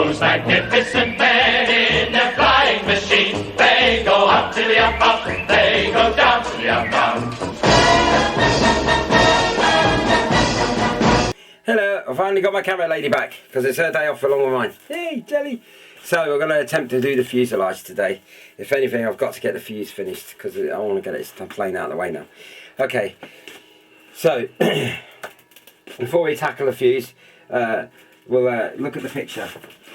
those magnificent men in their flying machines. They go up to the up, up, they go down to the up, down. Hello, I finally got my camera lady back because it's her day off along with mine. Hey, jelly! So we're going to attempt to do the fuselage today. If anything, I've got to get the fuse finished because I want to get it plane out of the way now. Okay, so before we tackle the fuse, we'll look at the picture.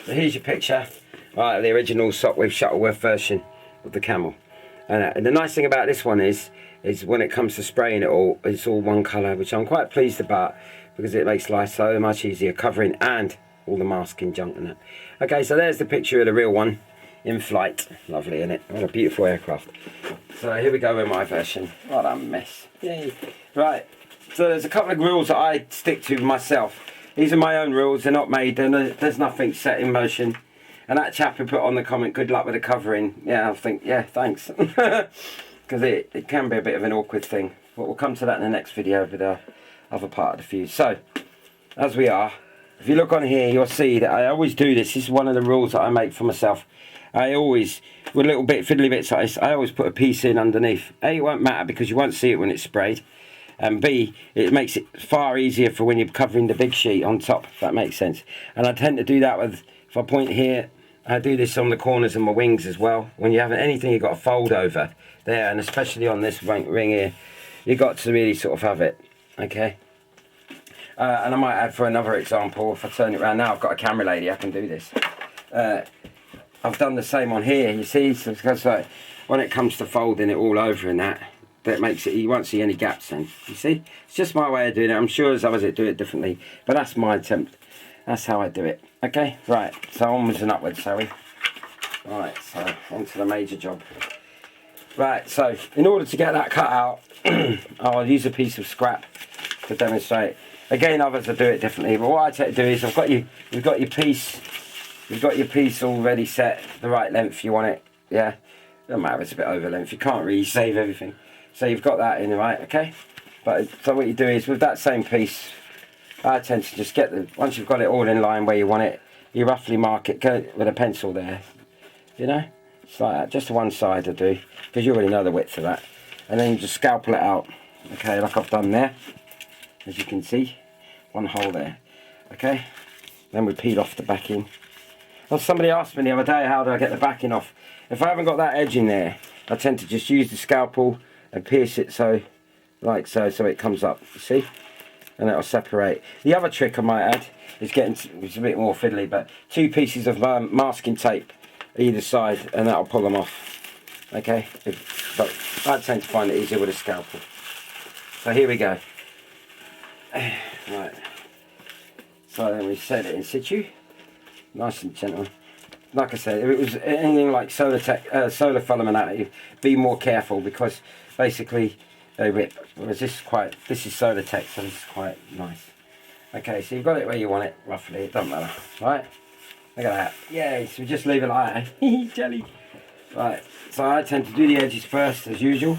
So here's your picture, right, the original sopwith Shuttleworth version of the camel. And the nice thing about this one is when it comes to spraying it all, it's all one colour, which I'm quite pleased about because it makes life so much easier, covering and all the masking junk and that. Okay, so there's the picture of the real one in flight. Lovely, isn't it? What a beautiful aircraft. So here we go with my version. What a mess. Yay. Right, so there's a couple of rules that I stick to myself. These are my own rules, they're not made, there's nothing set in motion. And that chap who put on the comment, good luck with the covering, yeah, I think, yeah, thanks. Because it can be a bit of an awkward thing. But we'll come to that in the next video with the other part of the fuse. So, as we are, if you look on here, you'll see that I always do this. This is one of the rules that I make for myself. I always, with little fiddly bits like this, I always put a piece in underneath. A, it won't matter because you won't see it when it's sprayed. And B, it makes it far easier for when you're covering the big sheet on top, if that makes sense. And I tend to do that with, if I point here, I do this on the corners of my wings as well. When you have anything you've got to fold over there, and especially on this ring here, you've got to really sort of have it, okay? And I might add for another example, if I turn it around now, I've got a camera lady, I can do this. I've done the same on here, you see, so because when it comes to folding it all over and that makes it, you won't see any gaps then, you see? It's just my way of doing it. I'm sure there's others that do it differently, but that's my attempt. That's how I do it. Okay, right, so onwards and upwards, shall we? Right, so on to the major job. Right, so in order to get that cut out, I'll use a piece of scrap to demonstrate. Again, others will do it differently, but what I tend to do is we've got your piece already set, the right length you want it, yeah? Doesn't matter if it's a bit over length, you can't really save everything. So you've got that in, right, okay? But so what you do is with that same piece, I tend to just once you've got it all in line where you want it, you roughly mark it, go with a pencil there, you know? It's like that, just to one side I do, because you already know the width of that. And then you just scalpel it out, okay, like I've done there, as you can see, one hole there, okay? Then we peel off the backing. Well, somebody asked me the other day, how do I get the backing off? If I haven't got that edge in there, I tend to just use the scalpel and pierce it so, like so, so it comes up, you see? And it'll separate. The other trick I might add is it's a bit more fiddly, but 2 pieces of masking tape either side, and that'll pull them off. Okay, but I tend to find it easier with a scalpel. So here we go. Right. So then we set it in situ, nice and gentle. Like I said, if it was anything like solar filament, it'd be more careful because basically they rip. Whereas this is Solar Tech, so this is quite nice. Okay, so you've got it where you want it, roughly, it doesn't matter, right? Look at that, yay, so we just leave it like that, jelly. Right, so I tend to do the edges first, as usual.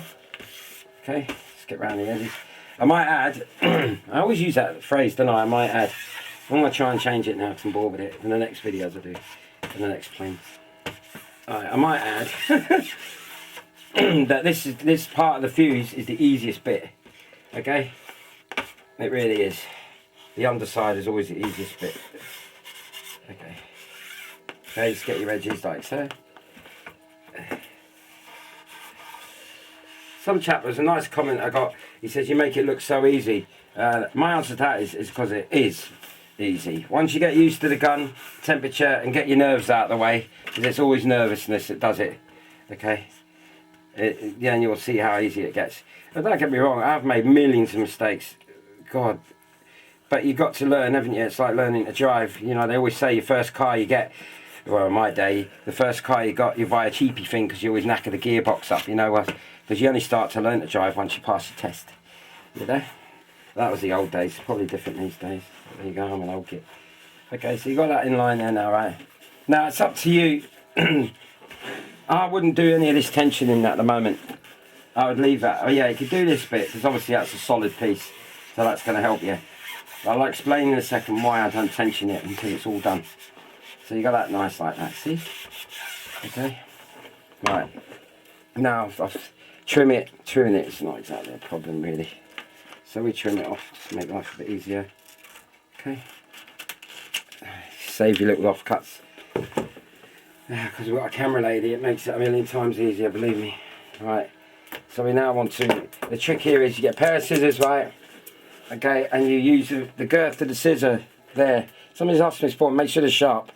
Okay, let's get around the edges. I might add, I always use that phrase, don't I might add. I'm going to try and change it now because I'm bored with it, in the next videos I do, in the next plane. Alright, I might add, that this part of the fuse is the easiest bit, okay? It really is. The underside is always the easiest bit. Okay. Okay, just get your edges like so. Some chap, there's a nice comment I got, he says you make it look so easy. My answer to that is because it is easy. Once you get used to the gun, temperature, and get your nerves out of the way, because it's always nervousness that does it, okay? Then you'll see how easy it gets. But don't get me wrong, I've made millions of mistakes, God. But you've got to learn, haven't you? It's like learning to drive. You know, they always say your first car you get, well, in my day, the first car you got, you buy a cheapy thing because you always knacker the gearbox up, you know, because you only start to learn to drive once you pass the test. You know? That was the old days, probably different these days. There you go, I'm an old kid. Okay, so you got that in line there now, right? Now, it's up to you. I wouldn't do any of this tensioning at the moment. I would leave that. Oh yeah, you could do this bit, because obviously that's a solid piece, so that's going to help you. I'll explain in a second why I don't tension it until it's all done. So you got that nice like that, see? Okay. Right. Now I'll trim it. Trimming it is not exactly a problem really. So we trim it off to make life a bit easier. Okay. Save your little offcuts. Because we've got a camera lady, it makes it a million times easier, believe me. Right. So we now want to, the trick here is you get a pair of scissors, right? Okay, and you use the girth of the scissor there. Somebody's asked me before, make sure they're sharp.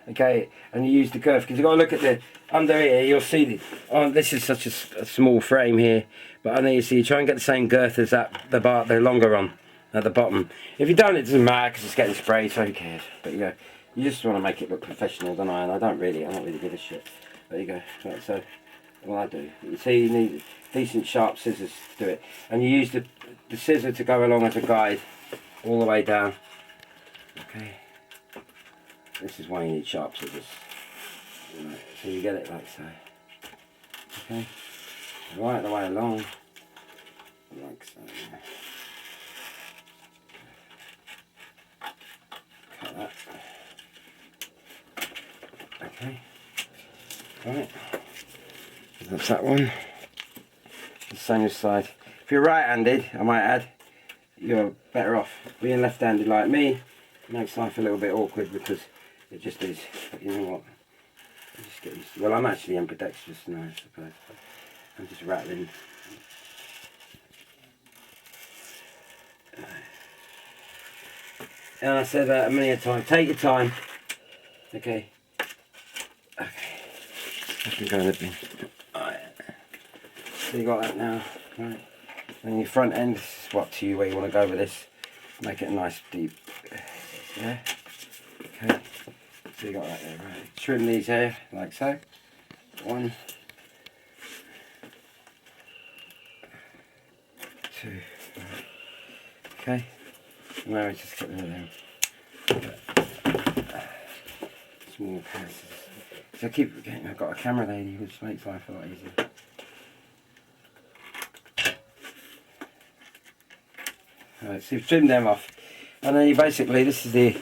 Okay, and you use the girth, because you've got to look at the, under here, you'll see, this is such a small frame here, but under you see, you try and get the same girth as that, the longer one at the bottom. If you don't, it doesn't matter, because it's getting sprayed, so who cares? But you go, you just want to make it look professional, don't I? And I don't really give a shit. There you go, right, so, well I do. You see, you need decent sharp scissors to do it. And you use the scissor to go along as a guide, all the way down. Okay. This is why you need sharp scissors. Right, so you get it like so. Okay. Right the way along. Like so. Cut that. Okay. Right. That's that one. The same side. If you're right-handed, I might add, you're better off. Being left-handed like me, it makes life a little bit awkward because it just is. But you know what? I just get used to it. Well, I'm actually ambidextrous now, I suppose. I'm just rattling. And I said that a million times. Take your time. Okay. Okay. I can go in the bin. Alright. So you got that now. Right. And your front end, this is up to you where you want to go with this. Make it a nice deep. Yeah. Okay. So you got that there, right. Trim these here, like so. 1, 2. Right. Okay. Now we just get rid of them. Small passes. So I keep getting, I've got a camera lady which makes life a lot easier. Right, so you've trimmed them off. And then you basically, this is the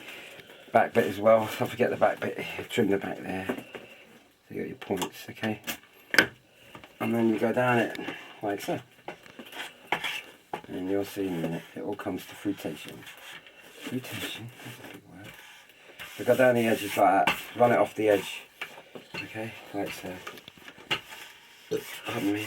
back bit as well. Don't forget the back bit, you trim the back there. So you got your points, okay? And then you go down it like so. And you'll see in a minute, it all comes to fruitation. Fruitation, that's a big word. So go down the edges like that, run it off the edge. Okay, like so. Pardon me.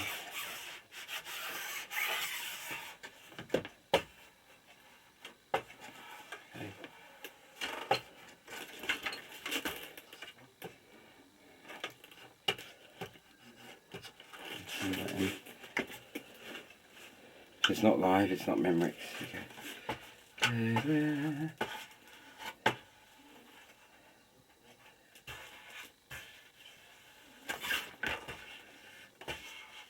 It's not live, it's not Memorex. Okay.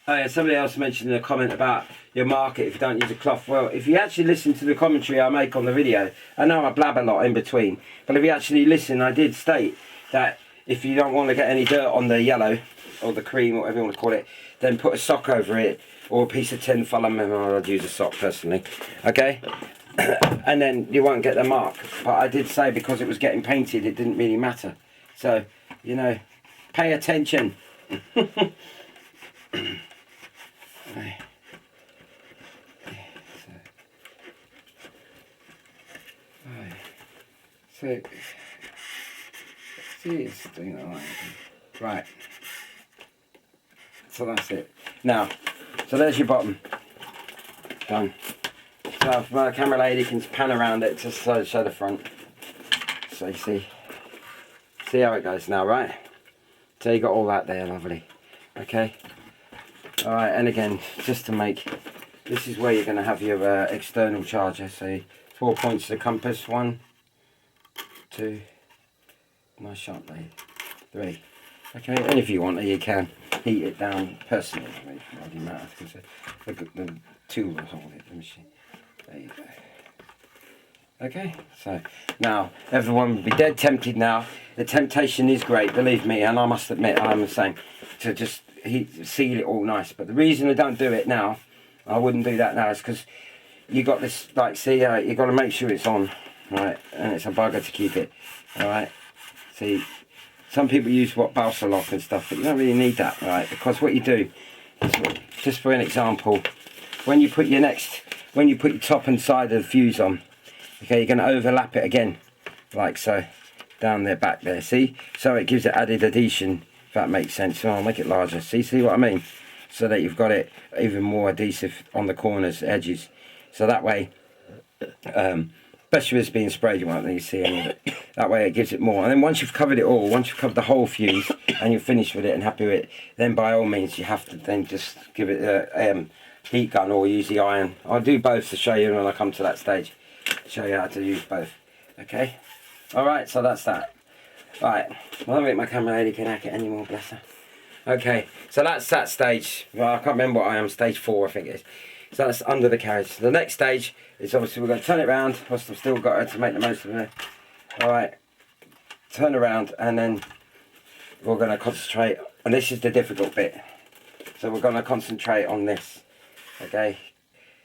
Oh yeah, somebody else mentioned in a comment about your market if you don't use a cloth. Well, if you actually listen to the commentary I make on the video, I know I blab a lot in between, but if you actually listen, I did state that if you don't want to get any dirt on the yellow, or the cream, or whatever you want to call it, then put a sock over it, or a piece of tin foil. I'd use a sock personally, okay? And then you won't get the mark. But I did say because it was getting painted, it didn't really matter. So, you know, pay attention. So, see, it's doing that right. So that's it. Now, so there's your bottom. Done. So if my camera lady can pan around it just so show the front. So you see how it goes now, right? So you got all that there, lovely. Okay. Alright, and again, just to make, this is where you're going to have your external charger. So 4 points to the compass. 1, 2, nice sharp blade. 3. Okay, and if you want you can heat it down personally. It doesn't matter because the tool will hold it, the machine. There you go. Okay, so now everyone would be dead tempted now. The temptation is great, believe me, and I must admit I'm the same, to just seal it all nice. But the reason I don't do it now, I wouldn't do that now, is because you got this, like, see, you got to make sure it's on, right? And it's a bugger to keep it, all right? See, some people use what balsa lock and stuff, but you don't really need that, right? Because what you do is, just for an example, when you put your top and side of the fuse on, okay, you're going to overlap it again, like so, down there, back there, see? So it gives it added adhesion, if that makes sense. So I'll make it larger, see what I mean? So that you've got it even more adhesive on the corners, edges. So that way, especially with it's being sprayed, you won't really see any of it. That way it gives it more. And then once you've covered it all, once you've covered the whole fuse, and you're finished with it and happy with it, then by all means you have to then just give it a heat gun or use the iron. I'll do both to show you when I come to that stage. Show you how to use both. Okay? Alright, so that's that. Right, well, I don't think my camera lady can hack it anymore, bless her. Okay, so that's that stage. Well, I can't remember what I am, stage 4 I think it is. So that's under the carriage. So the next stage is obviously we're going to turn it around, whilst I've still got it to make the most of it. Alright, turn around and then we're going to concentrate, and this is the difficult bit. So we're going to concentrate on this, okay?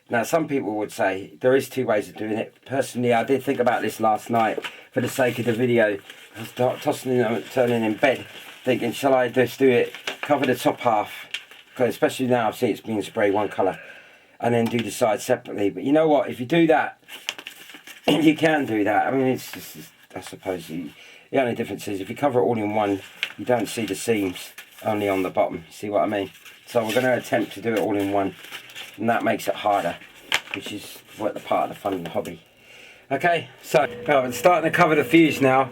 Now some people would say there is 2 ways of doing it. Personally, I did think about this last night for the sake of the video. I was tossing and turning in bed, thinking, shall I just do it, cover the top half, because especially now I've seen it's being sprayed one colour, and then do the sides separately. But you know what, if you do that, you can do that. I mean, it's just, I suppose, the only difference is if you cover it all in one, you don't see the seams, only on the bottom, see what I mean? So we're going to attempt to do it all in one, and that makes it harder, which is what the part of the fun of the hobby. Okay, so I'm starting to cover the fuse now.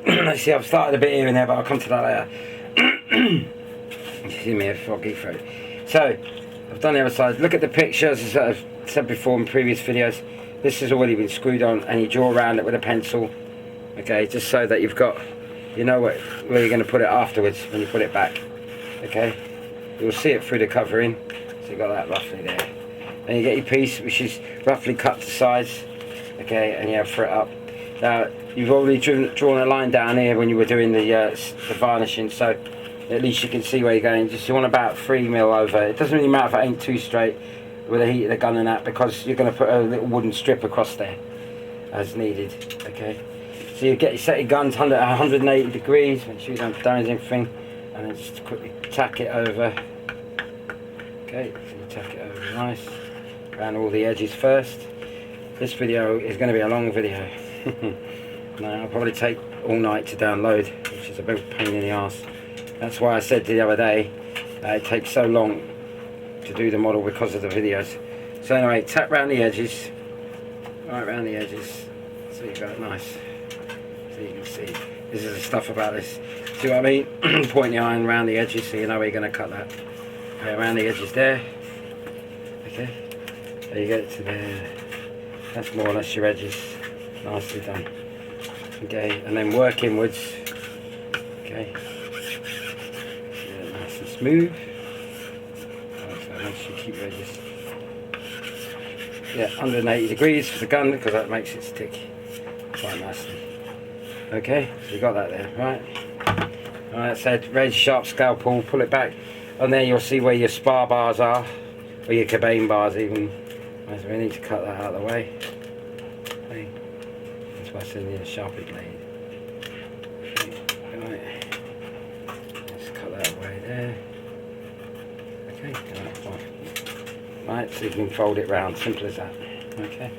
Let's see, I've started a bit here and there, but I'll come to that later. Excuse me, a foggy throat. So, I've done the other side. Look at the pictures, as I've said before in previous videos. This has already been screwed on, and you draw around it with a pencil. Okay, just so that you've got, you know where you're going to put it afterwards when you put it back. Okay, you'll see it through the covering. So you've got that roughly there. And you get your piece, which is roughly cut to size. Okay, and you have for it up. Now, you've already drawn a line down here when you were doing the varnishing, so at least you can see where you're going. Just you want about 3mm over. It doesn't really matter if it ain't too straight with the heat of the gun and that, because you're going to put a little wooden strip across there as needed. Okay, so you set your guns 180 degrees, make sure you don't damage anything, and then just quickly tack it over. Okay, so you tack it over nice around all the edges first. This video is going to be a long video. Now, it'll probably take all night to download, which is a big pain in the arse. That's why I said the other day it takes so long to do the model because of the videos. So anyway, tap round the edges, right round the edges, so you got it nice. So you can see, this is the stuff about this. See what I mean? Point the iron round the edges so you know where you're going to cut that. Okay, around the edges there. Okay, there you get it to there. That's more or less your edges. Nicely done. Okay, and then work inwards. Okay. Yeah, nice and smooth. Right, so make sure you keep your edges. Yeah, 180 degrees for the gun, because that makes it stick quite nicely. Okay, so you got that there, right? Alright, so red sharp scalpel, pull it back, and there you'll see where your spar bars are, or your cabane bars even. So we need to cut that out of the way. Okay. That's why I said you need a sharper blade. Okay. Right. Just cut that away there. Okay. Right, so you can fold it round, simple as that. Okay.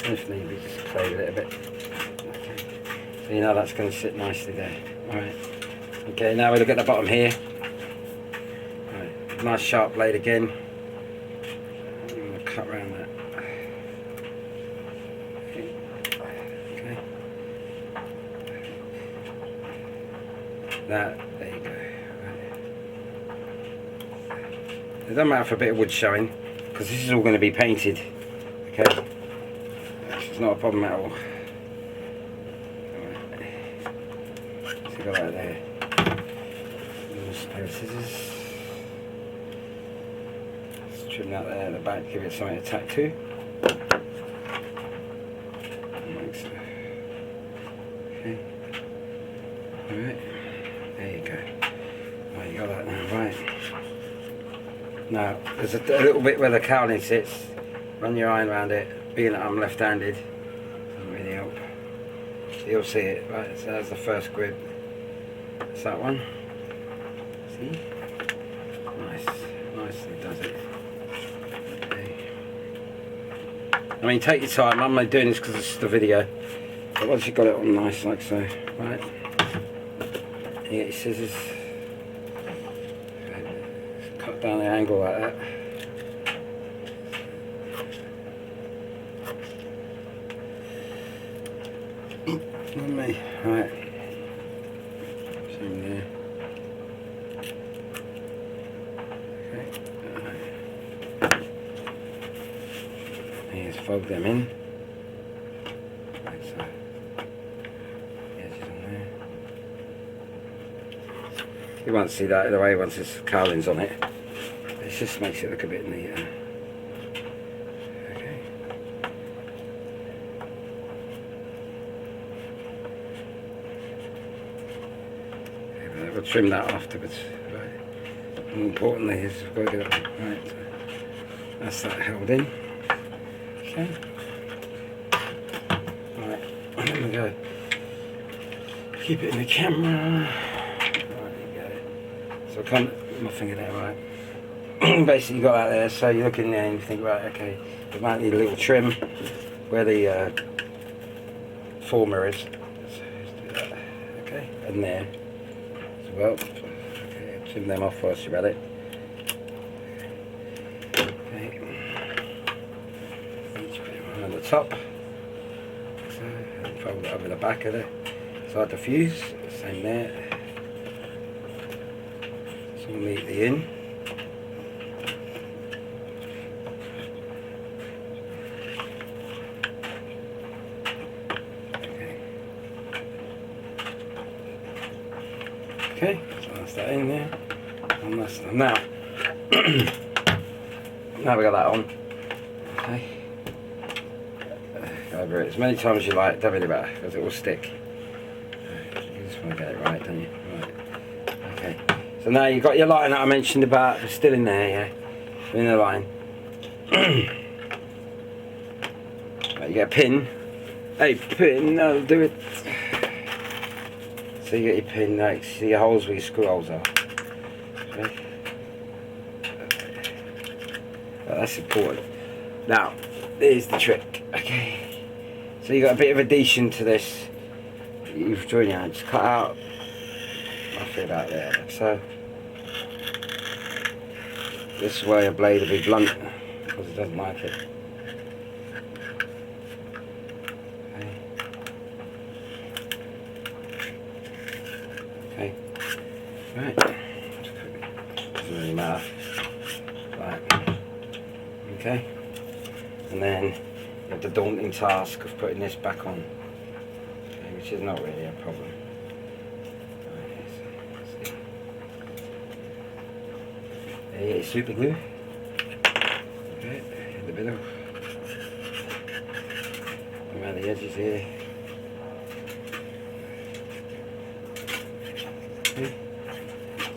And if need be, just play with it a bit. Okay. So you know that's going to sit nicely there. Alright. Okay, now we look at the bottom here. Right. Nice sharp blade again. I'm going to cut around that. Okay. That, there you go. Right. It doesn't matter if a bit of wood showing, because this is all going to be painted. Okay. It's not a problem at all. Right. So you got that there. Little pair of scissors. Trim that there at the back, give it something to tack to. Okay. Alright. There you go. Right, you got that now, right. Now, there's a little bit where the cowling sits. Run your iron around it. Being that I'm left-handed, doesn't really help. So you'll see it, right? So that's the first grip. That's that one. See? Nice. Nicely does it. Okay. I mean, take your time. I'm only doing this because it's the video. But once you've got it on nice, like so. Right. You get your scissors. Cut down the angle like that. On me. Right. Same there. Okay. And just fold them in. Like so. The edges on there. You won't see that either way once there's carlings on it. It just makes it look a bit neater. Okay. We'll trim that afterwards. Right. More importantly is we've got to get it right. So that's that held in. Okay. Right. And then we go. Keep it in the camera. Right, there you go. So I can't put my finger there, right. Basically you got that there, so you look in there and you think, right, okay, we might need a little trim where the former is. So let's do that. Okay, and there. Well, okay, trim them off whilst you're at it. Okay. Each bit on the top. So, and fold it over the back of it. Inside the fuse, same there. So meet the in. Okay, so that's that in there, and that's now. Now we got that on. Okay, go over it as many times as you like. Don't really matter because it will stick. You just want to get it right, don't you? Right. Okay. So now you've got your line that I mentioned about. It's still in there, yeah. In the line. Right, you get a pin. Hey, pin. No, do it. So you get your pin next, see your holes where your screw holes are. Okay. That's important. Now, here's the trick. Okay. So you got a bit of adhesion to this. You've drawn your hand, just cut out roughly about there. So this way a blade will be blunt because it doesn't like it. Okay. Right. Doesn't really matter. Right. Okay. And then you have the daunting task of putting this back on. Okay, which is not really a problem. There you get super glue. Okay, in the middle. Around the edges here. Okay.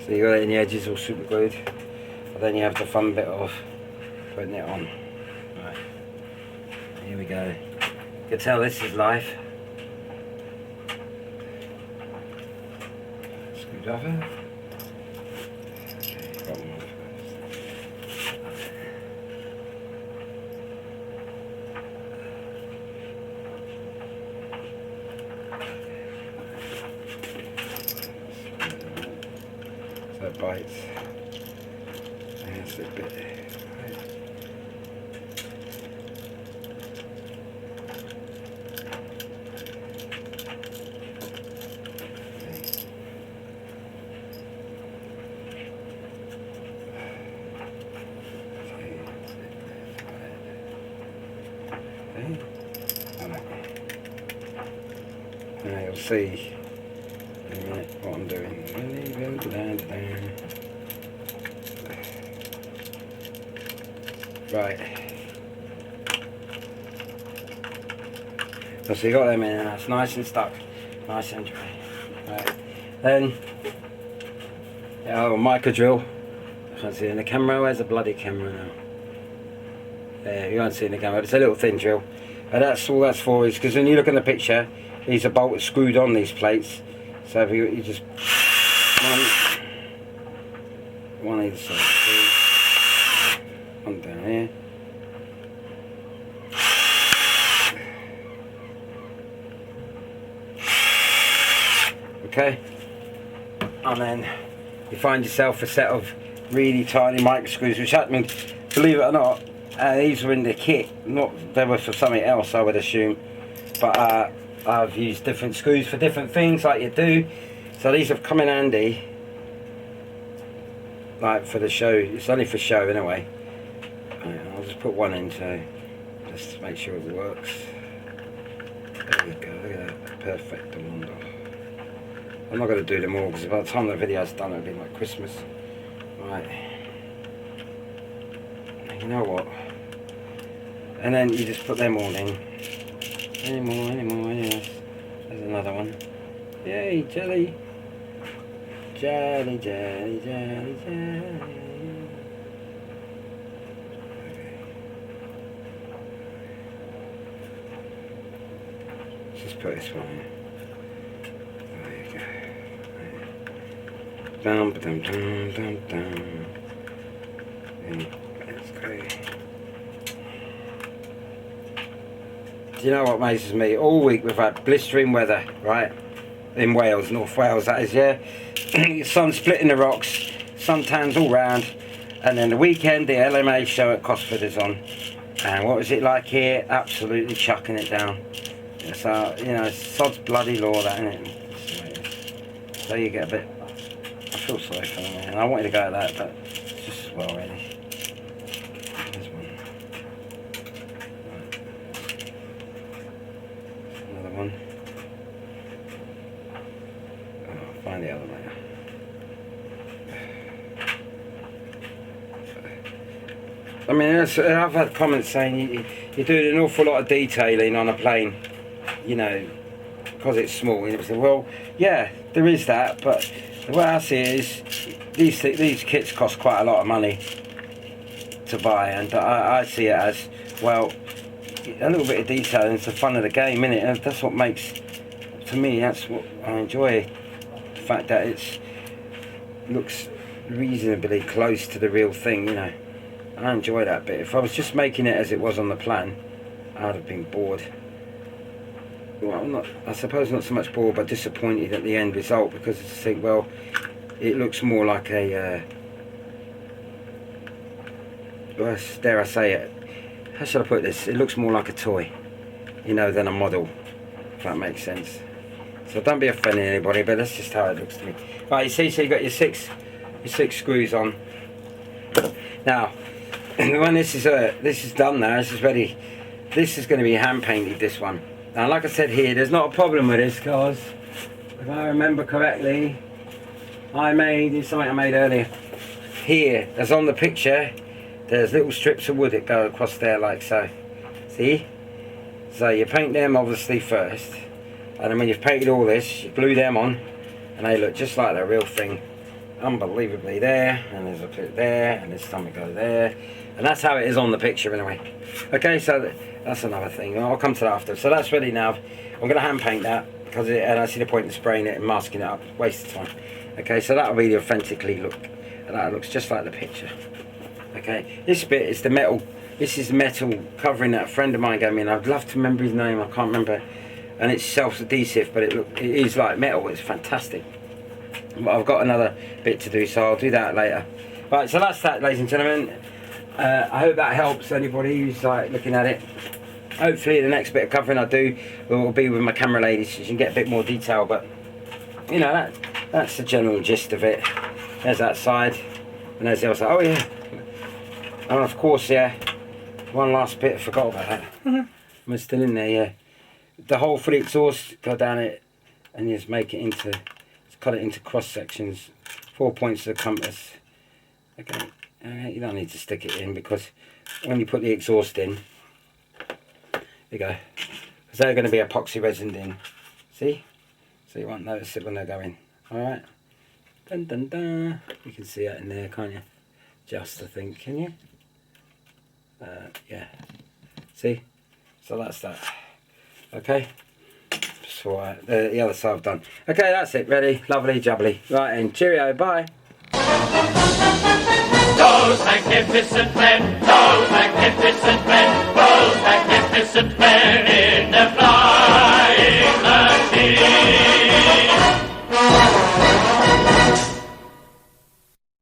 So you got it in the edges all super glued, but then you have the fun bit of putting it on. Right, here we go. You can tell this is live. Screwdriver. Okay, got one first. So it bites. And it's a bit. Now you'll see in a minute what I'm doing. Right. So you got them in and that's nice and stuck. Nice and dry. Right. Then yeah, a little micro drill. I can't see in the camera. Where's the bloody camera now? There, you can't see in the camera. It's a little thin drill. And that's all that's for is because when you look in the picture, these are bolts screwed on these plates. So if you just One either side. One down here. Okay, and then you find yourself a set of really tiny micro screws, which I mean, believe it or not, these were in the kit. Not they were for something else, I would assume, but I've used different screws for different things, like you do. So these have come in handy, like for the show. It's only for show anyway. I'll just put one in so just to make sure it works. There we go. Look at that, perfect. I'm not going to do them all because by the time the video's done it'll be like Christmas. Right. You know what? And then you just put them all in. Any more, yes. There's another one. Yay, jelly. Jelly, jelly, jelly, jelly. Just put this one in. Dum dum dum dum dum. That's great. Do you know what amazes me? All week we've had blistering weather, right? In Wales, North Wales that is, yeah. Sun splitting the rocks, suntans all round, and then the weekend the LMA show at Cosford is on. And what was it like here? Absolutely chucking it down. So, you know, sod's bloody law that, isn't it? So you get a bit. I feel sorry for them, and I wanted to go at that, but it's just as well, really. There's one. Right. Another one. Oh, I'll find the other later. I mean, I've had comments saying you're doing an awful lot of detailing on a plane, you know, because it's small. And it was, well, yeah, there is that, but the way I see it is these kits cost quite a lot of money to buy, and I see it as, well, a little bit of detailing is the fun of the game, innit? And that's what makes, to me, that's what I enjoy, the fact that it looks reasonably close to the real thing, you know. I enjoy that bit. If I was just making it as it was on the plan, I'd have been bored. Well, I suppose not so much bored, but disappointed at the end result, because I think, well, it looks more like a, well, dare I say it, how should I put this? It looks more like a toy, you know, than a model, if that makes sense. So don't be offending anybody, but that's just how it looks to me. Right, you see, so you got your six screws on. Now, when this is done now, this is ready. This is going to be hand painted, this one. Now, like I said here, there's not a problem with this, because if I remember correctly, it's something I made earlier. Here, as on the picture, there's little strips of wood that go across there like so. See? So you paint them obviously first, and then when you've painted all this, you glue them on, and they look just like the real thing. Unbelievably there, and there's a bit there, and there's something go there, and that's how it is on the picture anyway. Okay, so that's another thing. I'll come to that after. So that's ready now. I'm going to hand paint that, because and I see the point in spraying it and masking it up. Waste of time. Okay, so that'll really authentically look, and that looks just like the picture. Okay, this bit is the metal. This is metal covering that a friend of mine gave me, and I'd love to remember his name. I can't remember, and it's self-adhesive, but it is like metal. It's fantastic. But I've got another bit to do, so I'll do that later. Right, so that's that, ladies and gentlemen. I hope that helps anybody who's like looking at it. Hopefully the next bit of covering I do will be with my camera lady, so you can get a bit more detail, but you know, that's the general gist of it. There's that side, and there's the other side. Oh yeah, and of course, yeah, one last bit, I forgot about that. Am I still in there? Yeah, the hole for the exhaust, go down it and just make it into, cut it into cross sections, 4 points of the compass. Okay, you don't need to stick it in, because when you put the exhaust in, there you go, because they're going to be epoxy resined in, see? So you won't notice it when they're going. Alright, dun dun dun. You can see that in there, can't you? Just, I think, can you? Yeah, see? So that's that. Okay, tops for the other side I've done. Okay, that's it. Ready? Lovely, jubbly. Right, and cheerio. Bye. Those magnificent men, those magnificent men, those magnificent men.